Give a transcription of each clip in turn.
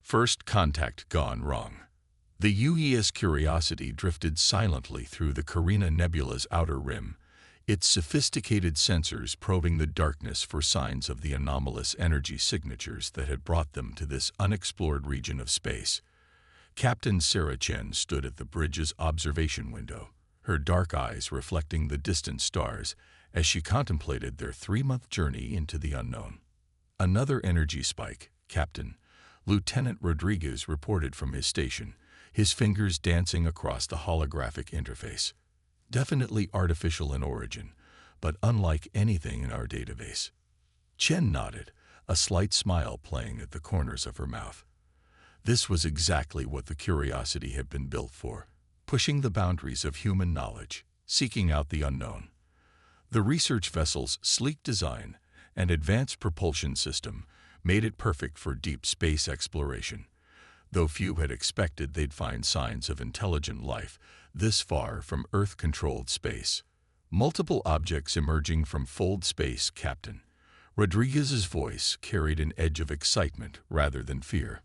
First contact gone wrong. The UES Curiosity drifted silently through the Carina Nebula's outer rim, its sophisticated sensors probing the darkness for signs of the anomalous energy signatures that had brought them to this unexplored region of space. Captain Sarah Chen stood at the bridge's observation window, her dark eyes reflecting the distant stars as she contemplated their 3-month journey into the unknown. Another energy spike, Captain. Lieutenant Rodriguez reported from his station, his fingers dancing across the holographic interface. Definitely artificial in origin, but unlike anything in our database. Chen nodded, a slight smile playing at the corners of her mouth. This was exactly what the Curiosity had been built for, pushing the boundaries of human knowledge, seeking out the unknown. The research vessel's sleek design and advanced propulsion system made it perfect for deep space exploration, though few had expected they'd find signs of intelligent life this far from Earth-controlled space. Multiple objects emerging from fold space, Captain. Rodriguez's voice carried an edge of excitement rather than fear.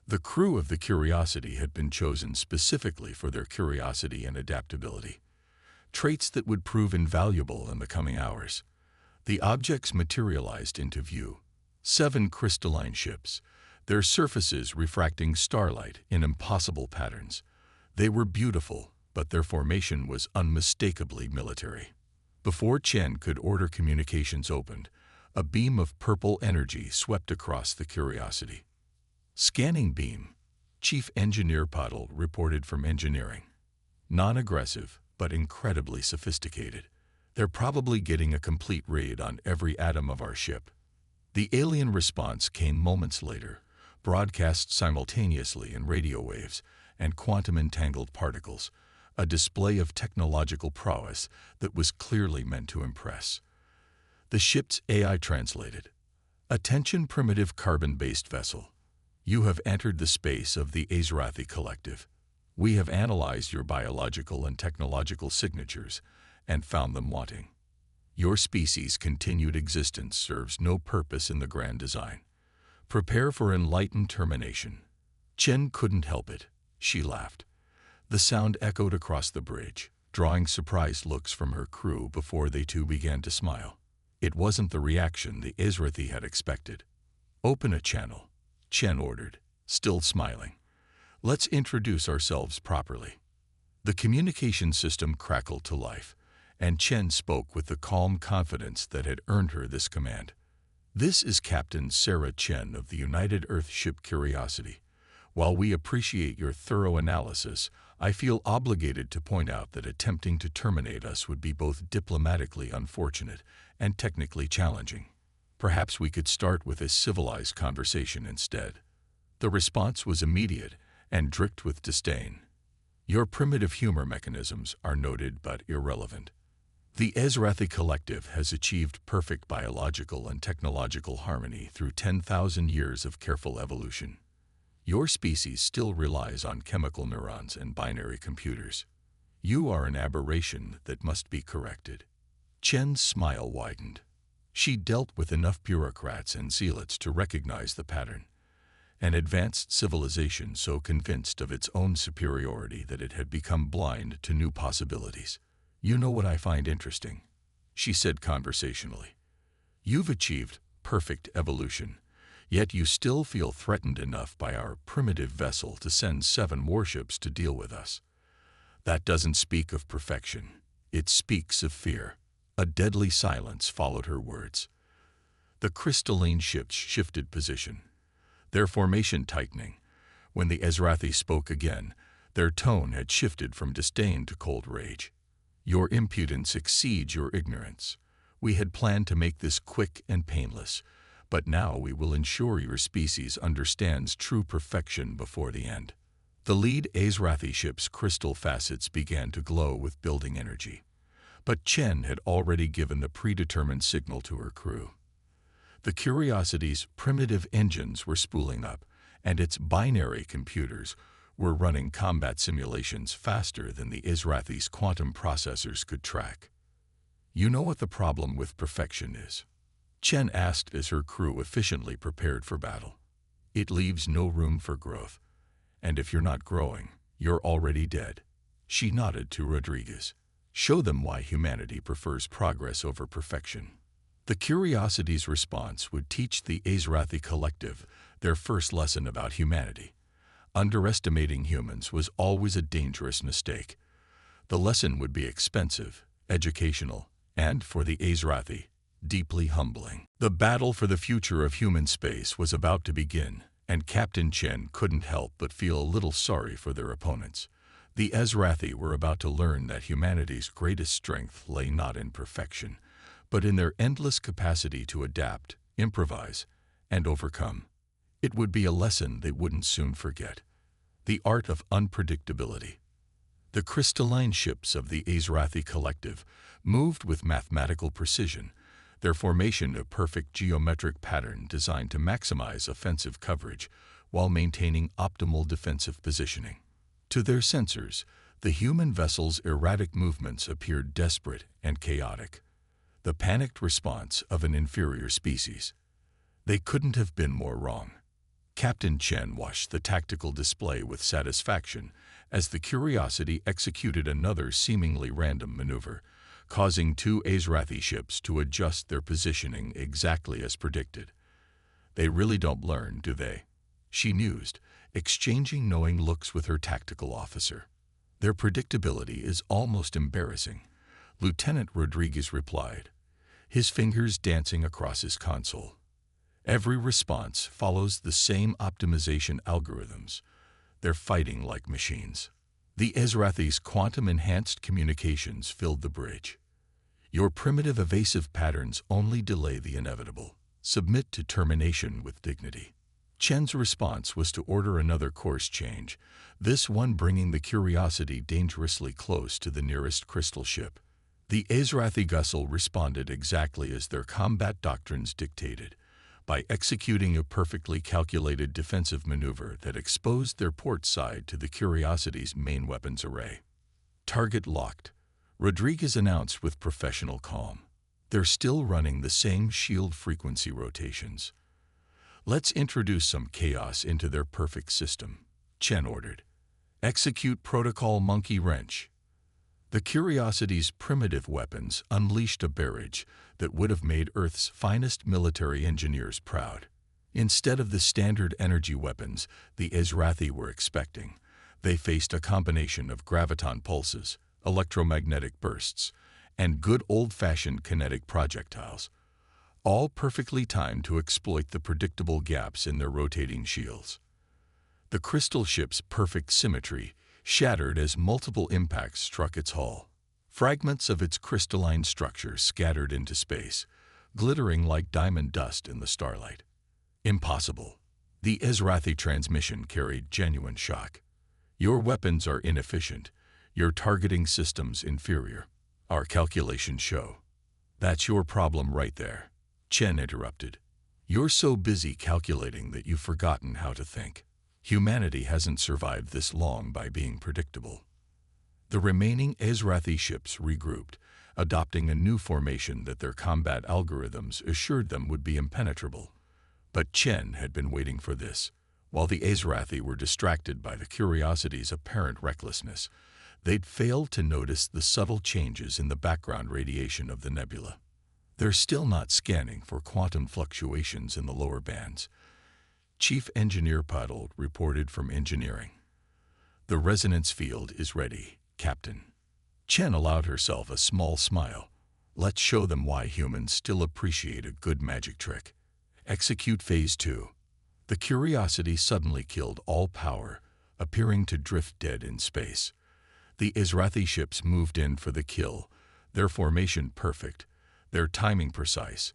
The crew of the Curiosity had been chosen specifically for their curiosity and adaptability, traits that would prove invaluable in the coming hours. The objects materialized into view. 7 crystalline ships, their surfaces refracting starlight in impossible patterns. They were beautiful, but their formation was unmistakably military. Before Chen could order communications opened, a beam of purple energy swept across the Curiosity. Scanning beam, Chief Engineer Puddle reported from engineering. Non-aggressive, but incredibly sophisticated. They're probably getting a complete read on every atom of our ship. The alien response came moments later, broadcast simultaneously in radio waves and quantum-entangled particles, a display of technological prowess that was clearly meant to impress. The ship's AI translated. Attention, primitive carbon-based vessel. You have entered the space of the Azrathi Collective. We have analyzed your biological and technological signatures and found them wanting. Your species' continued existence serves no purpose in the grand design. Prepare for enlightened termination. Chen couldn't help it. She laughed. The sound echoed across the bridge, drawing surprised looks from her crew before they too began to smile. It wasn't the reaction the Azrathi had expected. Open a channel, Chen ordered, still smiling. Let's introduce ourselves properly. The communication system crackled to life, and Chen spoke with the calm confidence that had earned her this command. This is Captain Sarah Chen of the United Earthship Curiosity. While we appreciate your thorough analysis, I feel obligated to point out that attempting to terminate us would be both diplomatically unfortunate and technically challenging. Perhaps we could start with a civilized conversation instead. The response was immediate and dripped with disdain. Your primitive humor mechanisms are noted but irrelevant. The Azrathi Collective has achieved perfect biological and technological harmony through 10,000 years of careful evolution. Your species still relies on chemical neurons and binary computers. You are an aberration that must be corrected. Chen's smile widened. She dealt with enough bureaucrats and zealots to recognize the pattern. An advanced civilization so convinced of its own superiority that it had become blind to new possibilities. You know what I find interesting, she said conversationally. You've achieved perfect evolution, yet you still feel threatened enough by our primitive vessel to send 7 warships to deal with us. That doesn't speak of perfection. It speaks of fear. A deadly silence followed her words. The crystalline ships shifted position, their formation tightening. When the Azrathi spoke again, their tone had shifted from disdain to cold rage. Your impudence exceeds your ignorance. We had planned to make this quick and painless, but now we will ensure your species understands true perfection before the end. The lead Azrathi ship's crystal facets began to glow with building energy, but Chen had already given the predetermined signal to her crew. The Curiosity's primitive engines were spooling up, and its binary computers were running combat simulations faster than the Azrathi's quantum processors could track. You know what the problem with perfection is? Chen asked as her crew efficiently prepared for battle. It leaves no room for growth. And if you're not growing, you're already dead. She nodded to Rodriguez. Show them why humanity prefers progress over perfection. The Curiosity's response would teach the Azrathi Collective their first lesson about humanity. Underestimating humans was always a dangerous mistake. The lesson would be expensive, educational, and, for the Azrathi, deeply humbling. The battle for the future of human space was about to begin, and Captain Chen couldn't help but feel a little sorry for their opponents. The Azrathi were about to learn that humanity's greatest strength lay not in perfection, but in their endless capacity to adapt, improvise, and overcome. It would be a lesson they wouldn't soon forget. The art of unpredictability. The crystalline ships of the Azrathi Collective moved with mathematical precision, their formation a perfect geometric pattern designed to maximize offensive coverage while maintaining optimal defensive positioning. To their sensors, the human vessel's erratic movements appeared desperate and chaotic, the panicked response of an inferior species. They couldn't have been more wrong. Captain Chen watched the tactical display with satisfaction as the Curiosity executed another seemingly random maneuver, causing two Azrathi ships to adjust their positioning exactly as predicted. They really don't learn, do they? She mused, exchanging knowing looks with her tactical officer. Their predictability is almost embarrassing, Lieutenant Rodriguez replied, his fingers dancing across his console. Every response follows the same optimization algorithms. They're fighting like machines. The Azrathi's quantum-enhanced communications filled the bridge. Your primitive evasive patterns only delay the inevitable. Submit to termination with dignity. Chen's response was to order another course change, this one bringing the Curiosity dangerously close to the nearest crystal ship. The Azrathi vessel responded exactly as their combat doctrines dictated, by executing a perfectly calculated defensive maneuver that exposed their port side to the Curiosity's main weapons array. Target locked, Rodriguez announced with professional calm. They're still running the same shield frequency rotations. Let's introduce some chaos into their perfect system, Chen ordered. Execute protocol monkey wrench. The Curiosity's primitive weapons unleashed a barrage that would have made Earth's finest military engineers proud. Instead of the standard energy weapons the Azrathi were expecting, they faced a combination of graviton pulses, electromagnetic bursts, and good old-fashioned kinetic projectiles, all perfectly timed to exploit the predictable gaps in their rotating shields. The crystal ship's perfect symmetry shattered as multiple impacts struck its hull. Fragments of its crystalline structure scattered into space, glittering like diamond dust in the starlight. Impossible. The Azrathi transmission carried genuine shock. Your weapons are inefficient, your targeting systems inferior. Our calculations show. That's your problem right there, Chen interrupted. You're so busy calculating that you've forgotten how to think. Humanity hasn't survived this long by being predictable. The remaining Azrathi ships regrouped, adopting a new formation that their combat algorithms assured them would be impenetrable. But Chen had been waiting for this. While the Azrathi were distracted by the Curiosity's apparent recklessness, they'd failed to notice the subtle changes in the background radiation of the nebula. They're still not scanning for quantum fluctuations in the lower bands. Chief Engineer Puddle reported from engineering. The resonance field is ready, Captain. Chen allowed herself a small smile. Let's show them why humans still appreciate a good magic trick. Execute Phase 2. The Curiosity suddenly killed all power, appearing to drift dead in space. The Azrathi ships moved in for the kill, their formation perfect, their timing precise,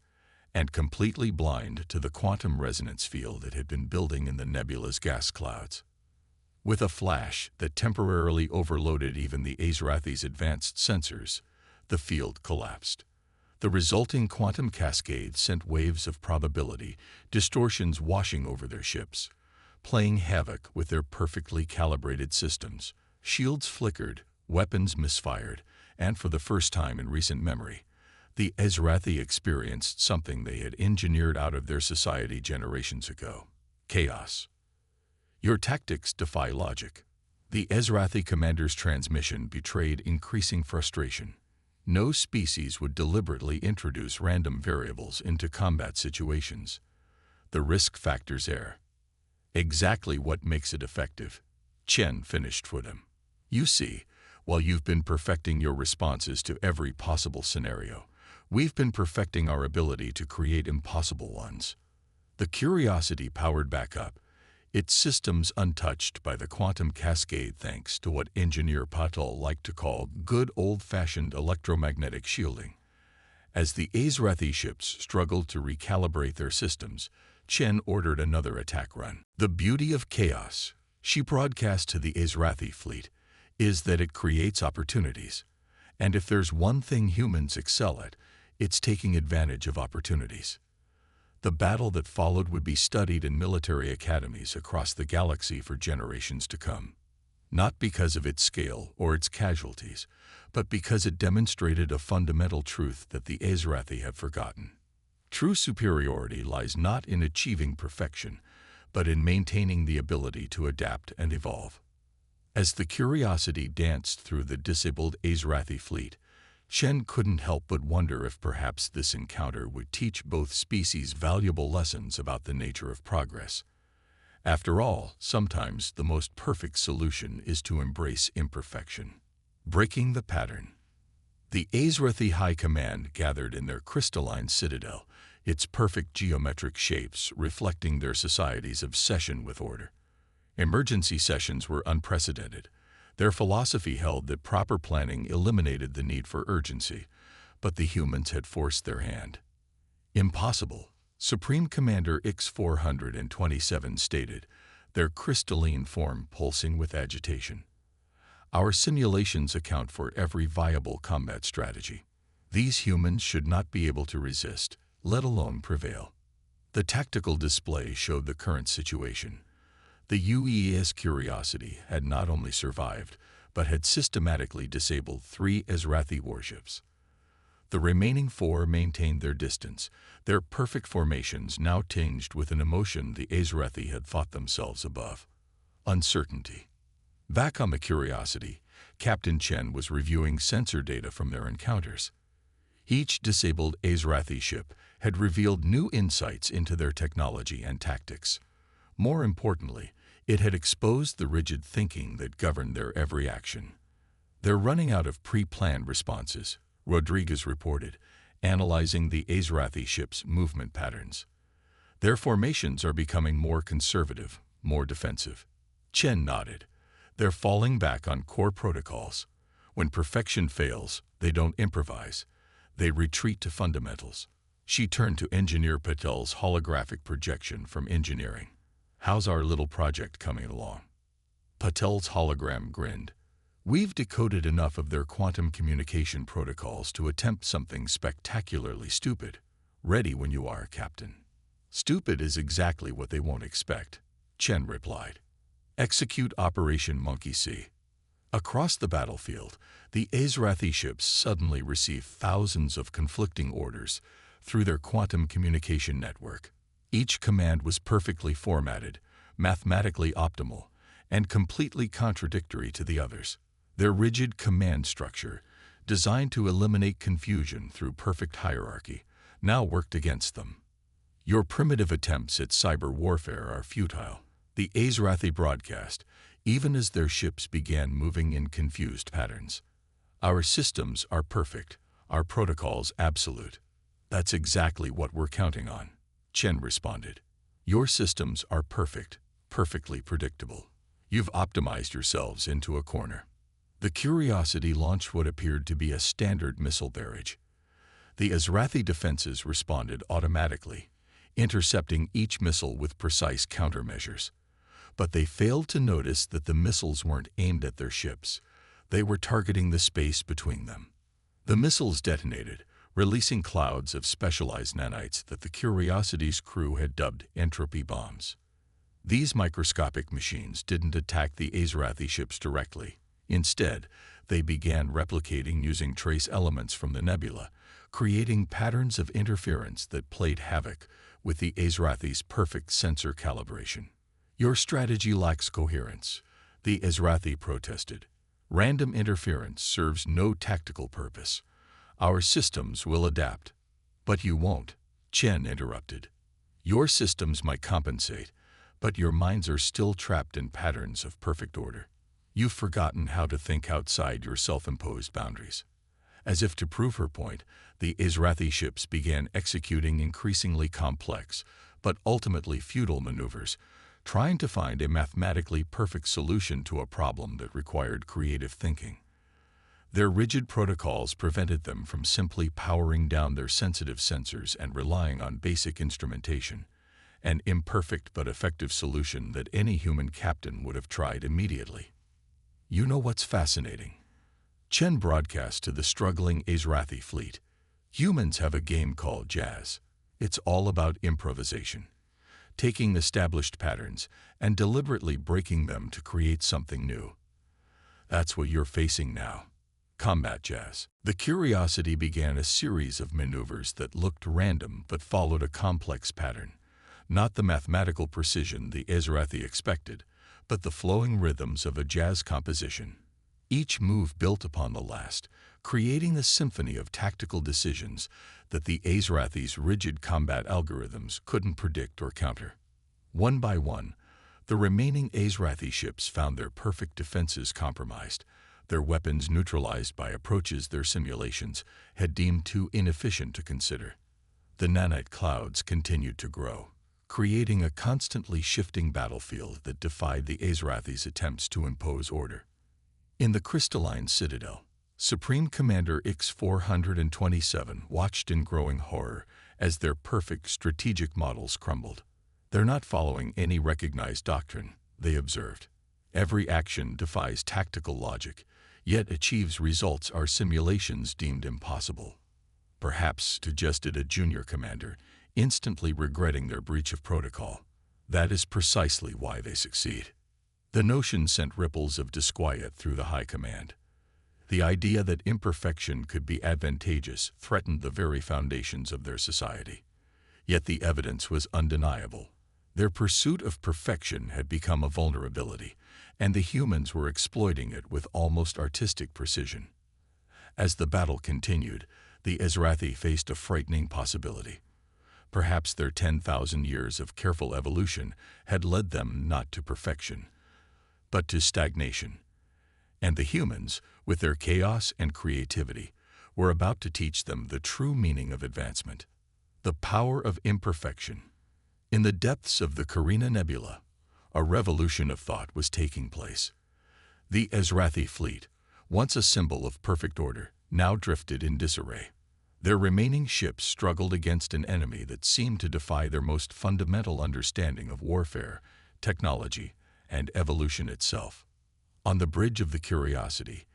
and completely blind to the quantum resonance field that had been building in the nebula's gas clouds. With a flash that temporarily overloaded even the Azrathi's advanced sensors, the field collapsed. The resulting quantum cascade sent waves of probability, distortions washing over their ships, playing havoc with their perfectly calibrated systems. Shields flickered, weapons misfired, and for the first time in recent memory, the Azrathi experienced something they had engineered out of their society generations ago. Chaos. Your tactics defy logic. The Ezrathi commander's transmission betrayed increasing frustration. No species would deliberately introduce random variables into combat situations. The risk factor's there. Exactly what makes it effective. Chen finished for them. You see, while you've been perfecting your responses to every possible scenario, we've been perfecting our ability to create impossible ones. The Curiosity powered back up, its systems untouched by the quantum cascade thanks to what engineer Patel liked to call good old-fashioned electromagnetic shielding. As the Ezrathi ships struggled to recalibrate their systems, Chen ordered another attack run. The beauty of chaos, she broadcast to the Ezrathi fleet, is that it creates opportunities. And if there's one thing humans excel at, it's taking advantage of opportunities. The battle that followed would be studied in military academies across the galaxy for generations to come. Not because of its scale or its casualties, but because it demonstrated a fundamental truth that the Ezrathi have forgotten. True superiority lies not in achieving perfection, but in maintaining the ability to adapt and evolve. As the Curiosity danced through the disabled Ezrathi fleet, Chen couldn't help but wonder if perhaps this encounter would teach both species valuable lessons about the nature of progress. After all, sometimes the most perfect solution is to embrace imperfection. Breaking the pattern. The Ezrathi High Command gathered in their crystalline citadel, its perfect geometric shapes reflecting their society's obsession with order. Emergency sessions were unprecedented. Their philosophy held that proper planning eliminated the need for urgency, but the humans had forced their hand. Impossible, Supreme Commander X-427 stated, their crystalline form pulsing with agitation. Our simulations account for every viable combat strategy. These humans should not be able to resist, let alone prevail. The tactical display showed the current situation. The UES Curiosity had not only survived, but had systematically disabled 3 Ezrathi warships. The remaining 4 maintained their distance, their perfect formations now tinged with an emotion the Ezrathi had thought themselves above: uncertainty. Back on the Curiosity, Captain Chen was reviewing sensor data from their encounters. Each disabled Ezrathi ship had revealed new insights into their technology and tactics. More importantly, it had exposed the rigid thinking that governed their every action. They're running out of pre-planned responses, Rodriguez reported, analyzing the Ezrathi ship's movement patterns. Their formations are becoming more conservative, more defensive. Chen nodded. They're falling back on core protocols. When perfection fails, they don't improvise. They retreat to fundamentals. She turned to Engineer Patel's holographic projection from engineering. How's our little project coming along? Patel's hologram grinned. We've decoded enough of their quantum communication protocols to attempt something spectacularly stupid. Ready when you are, Captain. Stupid is exactly what they won't expect, Chen replied. Execute Operation Monkey See. Across the battlefield, the Ezrathi ships suddenly received thousands of conflicting orders through their quantum communication network. Each command was perfectly formatted, mathematically optimal, and completely contradictory to the others. Their rigid command structure, designed to eliminate confusion through perfect hierarchy, now worked against them. Your primitive attempts at cyber warfare are futile, the Ezrathi broadcast, even as their ships began moving in confused patterns. Our systems are perfect, our protocols absolute. That's exactly what we're counting on, Chen responded. Your systems are perfect, perfectly predictable. You've optimized yourselves into a corner. The Curiosity launched what appeared to be a standard missile barrage. The Ezrathi defenses responded automatically, intercepting each missile with precise countermeasures. But they failed to notice that the missiles weren't aimed at their ships. They were targeting the space between them. The missiles detonated, releasing clouds of specialized nanites that the Curiosity's crew had dubbed entropy bombs. These microscopic machines didn't attack the Ezrathi ships directly. Instead, they began replicating using trace elements from the nebula, creating patterns of interference that played havoc with the Azrathi's perfect sensor calibration. "Your strategy lacks coherence," the Azrathi protested. "Random interference serves no tactical purpose. Our systems will adapt." "But you won't," Chen interrupted. "Your systems might compensate, but your minds are still trapped in patterns of perfect order. You've forgotten how to think outside your self-imposed boundaries." As if to prove her point, the Azrathi ships began executing increasingly complex, but ultimately futile maneuvers, trying to find a mathematically perfect solution to a problem that required creative thinking. Their rigid protocols prevented them from simply powering down their sensitive sensors and relying on basic instrumentation, an imperfect but effective solution that any human captain would have tried immediately. "You know what's fascinating?" Chen broadcast to the struggling Azrathi fleet. "Humans have a game called jazz. It's all about improvisation, taking established patterns and deliberately breaking them to create something new. That's what you're facing now. Combat jazz." The Curiosity began a series of maneuvers that looked random but followed a complex pattern. Not the mathematical precision the Azrathi expected, but the flowing rhythms of a jazz composition. Each move built upon the last, creating the symphony of tactical decisions that the Azrathi's rigid combat algorithms couldn't predict or counter. One by one, the remaining Azrathi ships found their perfect defenses compromised, their weapons neutralized by approaches their simulations had deemed too inefficient to consider. The nanite clouds continued to grow, creating a constantly shifting battlefield that defied the Azrathi's attempts to impose order. In the crystalline citadel, Supreme Commander X-427 watched in growing horror as their perfect strategic models crumbled. "They're not following any recognized doctrine," they observed. "Every action defies tactical logic, yet achieves results our simulations deemed impossible." "Perhaps," suggested a junior commander, instantly regretting their breach of protocol. "That is precisely why they succeed." The notion sent ripples of disquiet through the high command. The idea that imperfection could be advantageous threatened the very foundations of their society. Yet the evidence was undeniable. Their pursuit of perfection had become a vulnerability, and the humans were exploiting it with almost artistic precision. As the battle continued, the Azrathi faced a frightening possibility. Perhaps their 10,000 years of careful evolution had led them not to perfection, but to stagnation. And the humans, with their chaos and creativity, were about to teach them the true meaning of advancement, the power of imperfection. In the depths of the Carina Nebula, a revolution of thought was taking place. The Azrathi fleet, once a symbol of perfect order, now drifted in disarray. Their remaining ships struggled against an enemy that seemed to defy their most fundamental understanding of warfare, technology, and evolution itself. On the bridge of the Curiosity,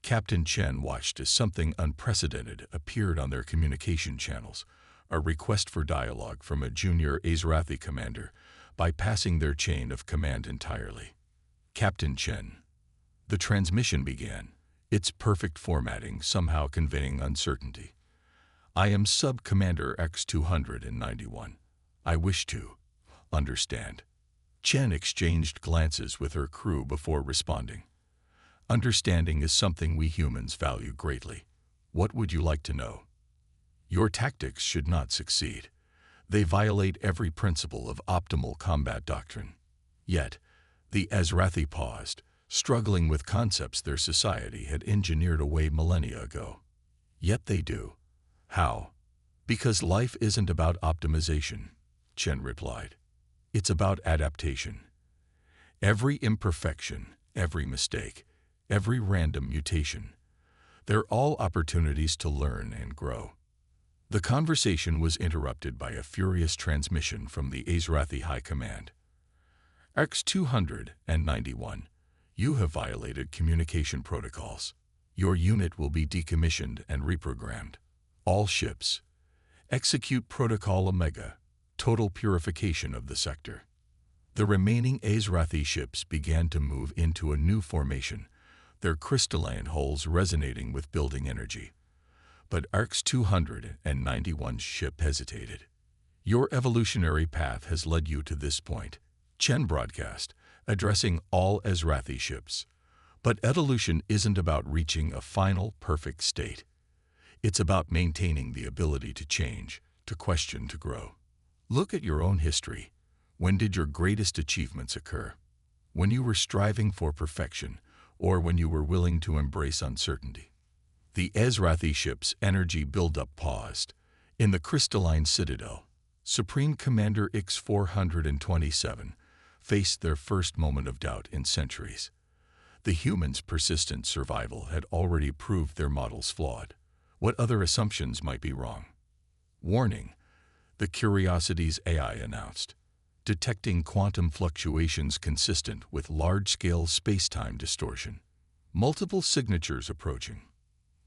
Captain Chen watched as something unprecedented appeared on their communication channels, a request for dialogue from a junior Azrathi commander, bypassing their chain of command entirely. "Captain Chen." The transmission began, its perfect formatting somehow conveying uncertainty. "I am Sub-Commander X-291. I wish to understand." Chen exchanged glances with her crew before responding. "Understanding is something we humans value greatly. What would you like to know?" "Your tactics should not succeed. They violate every principle of optimal combat doctrine." Yet, the Azrathi paused, struggling with concepts their society had engineered away millennia ago. "Yet they do. How?" "Because life isn't about optimization," Chen replied. "It's about adaptation. Every imperfection, every mistake, every random mutation, they're all opportunities to learn and grow." The conversation was interrupted by a furious transmission from the Azrathi High Command. "X-291, you have violated communication protocols. Your unit will be decommissioned and reprogrammed. All ships, execute Protocol Omega, total purification of the sector." The remaining Azrathi ships began to move into a new formation, their crystalline hulls resonating with building energy. but ARC's 291 ship hesitated. Your evolutionary path has led you to this point. Chen broadcast, addressing all Azrathi ships. But evolution isn't about reaching a final, perfect state. It's about maintaining the ability to change, to question, to grow. Look at your own history. When did your greatest achievements occur? When you were striving for perfection, or when you were willing to embrace uncertainty? The Azrathi ship's energy buildup paused. In the crystalline citadel, Supreme Commander X-427 faced their first moment of doubt in centuries. The humans' persistent survival had already proved their models flawed. What other assumptions might be wrong? Warning, the Curiosity's AI announced, detecting quantum fluctuations consistent with large-scale space-time distortion. Multiple signatures approaching.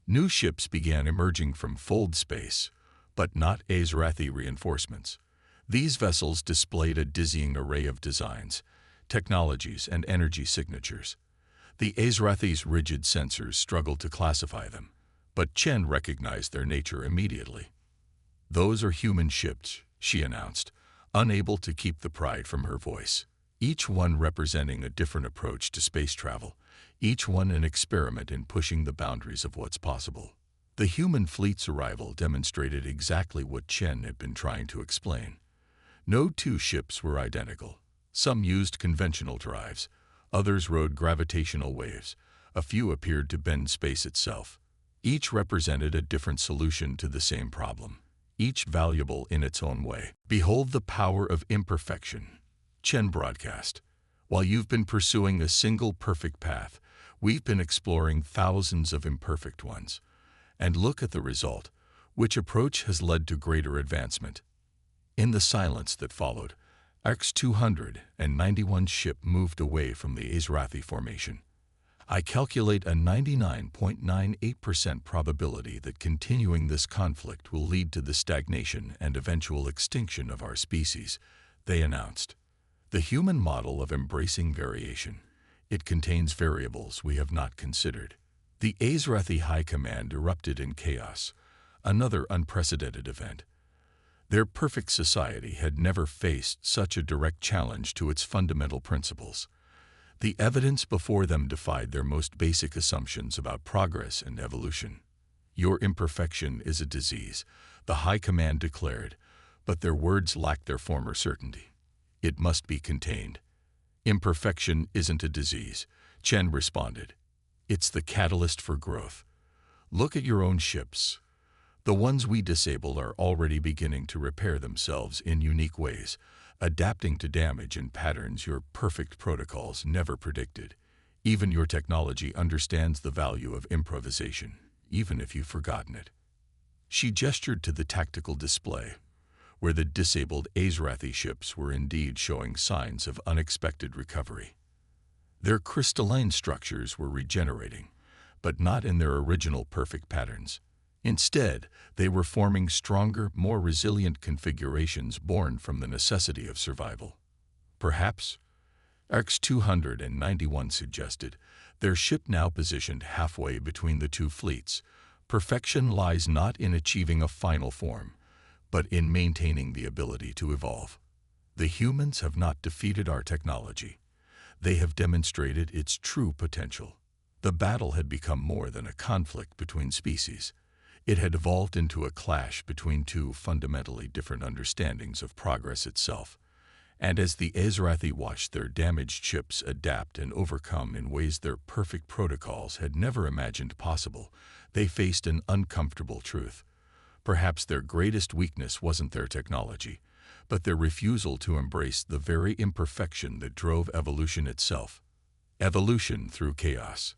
New ships began emerging from fold space, but not Azrathi reinforcements. These vessels displayed a dizzying array of designs, technologies, and energy signatures. The Azrathi's rigid sensors struggled to classify them, but Chen recognized their nature immediately. "Those are human ships," she announced, unable to keep the pride from her voice. Each one representing a different approach to space travel, each one an experiment in pushing the boundaries of what's possible. The human fleet's arrival demonstrated exactly what Chen had been trying to explain. No two ships were identical. Some used conventional drives, others rode gravitational waves, a few appeared to bend space itself. Each represented a different solution to the same problem, each valuable in its own way. "Behold the power of imperfection," Chen broadcast. "While you've been pursuing a single perfect path, we've been exploring thousands of imperfect ones. And look at the result. Which approach has led to greater advancement?" In the silence that followed, ARC's 291 ship moved away from the Azrathi formation. "I calculate a 99.98% probability that continuing this conflict will lead to the stagnation and eventual extinction of our species," they announced. "The human model of embracing variation. It contains variables we have not considered." The Azrathi High Command erupted in chaos, another unprecedented event. Their perfect society had never faced such a direct challenge to its fundamental principles. The evidence before them defied their most basic assumptions about progress and evolution. "Your imperfection is a disease," the High Command declared, but their words lacked their former certainty. "It must be contained." "Imperfection isn't a disease," Chen responded. "It's the catalyst for growth. Look at your own ships. The ones we disabled are already beginning to repair themselves in unique ways, adapting to damage and patterns your perfect protocols never predicted. Even your technology understands the value of improvisation, even if you've forgotten it." She gestured to the tactical display, where the disabled Azrathi ships were indeed showing signs of unexpected recovery. Their crystalline structures were regenerating, but not in their original perfect patterns. Instead, they were forming stronger, more resilient configurations born from the necessity of survival. "Perhaps," ARC's 291 suggested, their ship now positioned halfway between the two fleets, "perfection lies not in achieving a final form, but in maintaining the ability to evolve. The humans have not defeated our technology. They have demonstrated its true potential." The battle had become more than a conflict between species. It had evolved into a clash between two fundamentally different understandings of progress itself. And as the Azrathi watched their damaged ships adapt and overcome in ways their perfect protocols had never imagined possible, they faced an uncomfortable truth. Perhaps their greatest weakness wasn't their technology, but their refusal to embrace the very imperfection that drove evolution itself. Evolution through chaos.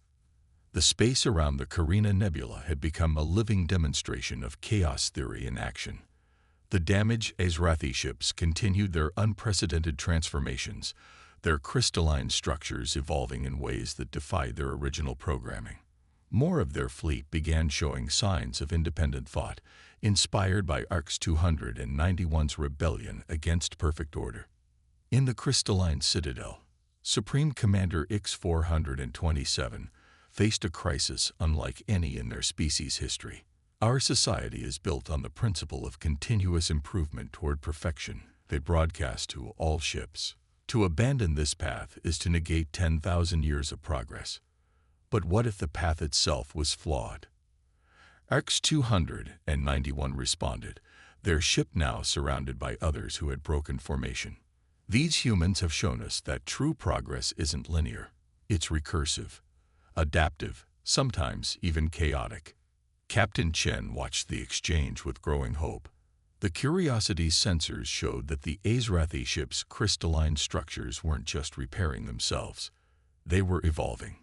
The space around the Carina Nebula had become a living demonstration of chaos theory in action. The damaged Azrathi ships continued their unprecedented transformations, their crystalline structures evolving in ways that defied their original programming. More of their fleet began showing signs of independent thought, inspired by ARC's 291's rebellion against perfect order. In the crystalline citadel, Supreme Commander X-427 faced a crisis unlike any in their species' history. Our society is built on the principle of continuous improvement toward perfection. They broadcast to all ships. To abandon this path is to negate 10,000 years of progress. But what if the path itself was flawed? X-291 responded, their ship now surrounded by others who had broken formation. These humans have shown us that true progress isn't linear. It's recursive, adaptive, sometimes even chaotic. Captain Chen watched the exchange with growing hope. The Curiosity's sensors showed that the Azrathi ship's crystalline structures weren't just repairing themselves. They were evolving.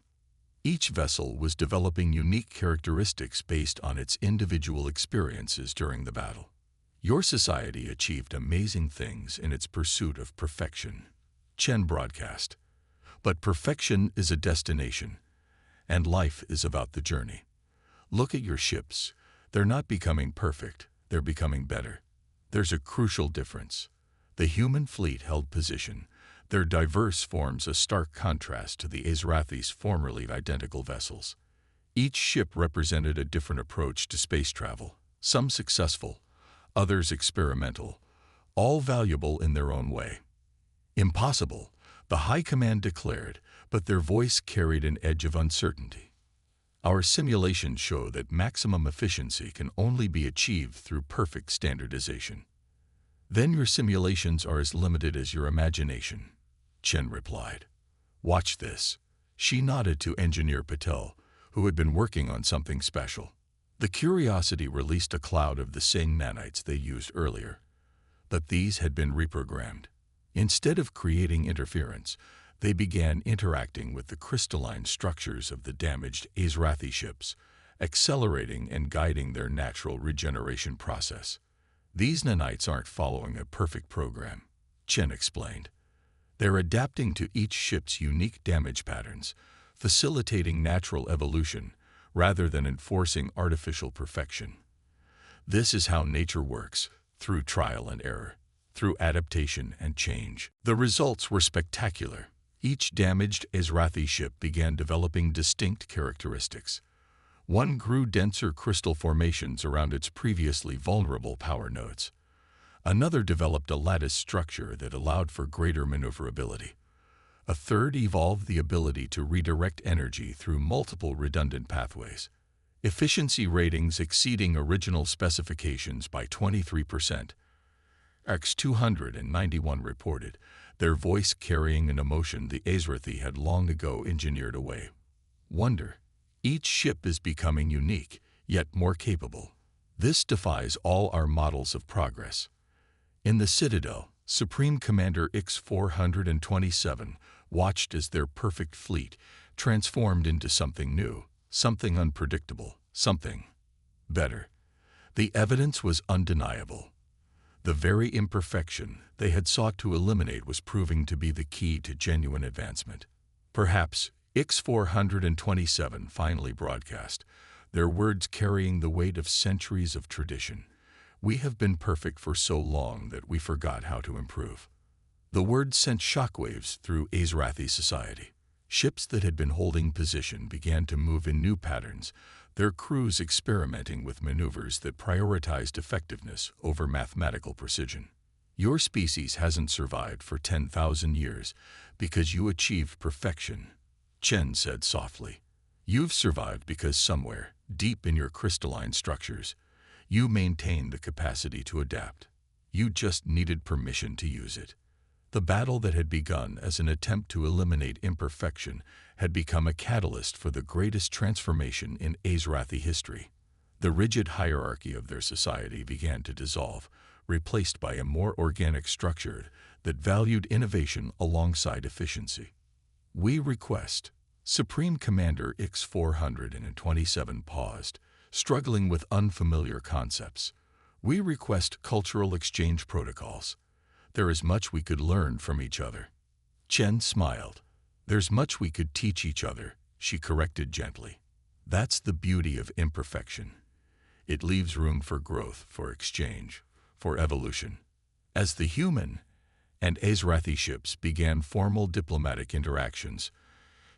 Each vessel was developing unique characteristics based on its individual experiences during the battle. Your society achieved amazing things in its pursuit of perfection, Chen broadcast. But perfection is a destination, and life is about the journey. Look at your ships. They're not becoming perfect, they're becoming better. There's a crucial difference. The human fleet held position. Their diverse forms a stark contrast to the Azrathi's formerly identical vessels. Each ship represented a different approach to space travel, some successful, others experimental, all valuable in their own way. Impossible, the High Command declared, but their voice carried an edge of uncertainty. Our simulations show that maximum efficiency can only be achieved through perfect standardization. Then your simulations are as limited as your imagination, Chen replied. Watch this. She nodded to Engineer Patel, who had been working on something special. The Curiosity released a cloud of the same nanites they used earlier, but these had been reprogrammed. Instead of creating interference, they began interacting with the crystalline structures of the damaged Azrathi ships, accelerating and guiding their natural regeneration process. These nanites aren't following a perfect program, Chen explained. They're adapting to each ship's unique damage patterns, facilitating natural evolution rather than enforcing artificial perfection. This is how nature works, through trial and error, through adaptation and change. The results were spectacular. Each damaged Azrathi ship began developing distinct characteristics. One grew denser crystal formations around its previously vulnerable power nodes. Another developed a lattice structure that allowed for greater maneuverability. A third evolved the ability to redirect energy through multiple redundant pathways. Efficiency ratings exceeding original specifications by 23%. X-291 reported, their voice carrying an emotion the Azrathi had long ago engineered away. Wonder. Each ship is becoming unique, yet more capable. This defies all our models of progress. In the Citadel, Supreme Commander X-427 watched as their perfect fleet transformed into something new, something unpredictable, something better. The evidence was undeniable. The very imperfection they had sought to eliminate was proving to be the key to genuine advancement. Perhaps X-427 finally broadcast, their words carrying the weight of centuries of tradition. We have been perfect for so long that we forgot how to improve. The words sent shockwaves through Azrathi society. Ships that had been holding position began to move in new patterns, their crews experimenting with maneuvers that prioritized effectiveness over mathematical precision. Your species hasn't survived for 10,000 years because you achieved perfection, Chen said softly. You've survived because somewhere, deep in your crystalline structures, you maintained the capacity to adapt. You just needed permission to use it. The battle that had begun as an attempt to eliminate imperfection had become a catalyst for the greatest transformation in Azrathi history. The rigid hierarchy of their society began to dissolve, replaced by a more organic structure that valued innovation alongside efficiency. We request. Supreme Commander X-427 paused, struggling with unfamiliar concepts. We request cultural exchange protocols. There is much we could learn from each other. Chen smiled. There's much we could teach each other, she corrected gently. That's the beauty of imperfection. It leaves room for growth, for exchange, for evolution. As the human and Azrathi ships began formal diplomatic interactions,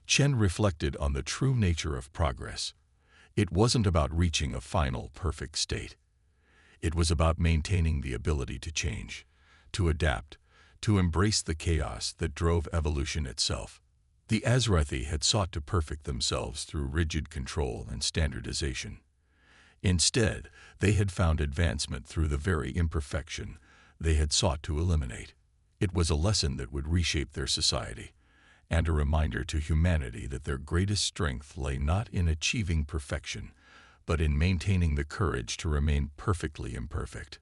Chen reflected on the true nature of progress. It wasn't about reaching a final, perfect state. It was about maintaining the ability to change, to adapt, to embrace the chaos that drove evolution itself. The Azrathi had sought to perfect themselves through rigid control and standardization. Instead, they had found advancement through the very imperfection they had sought to eliminate. It was a lesson that would reshape their society, and a reminder to humanity that their greatest strength lay not in achieving perfection, but in maintaining the courage to remain perfectly imperfect.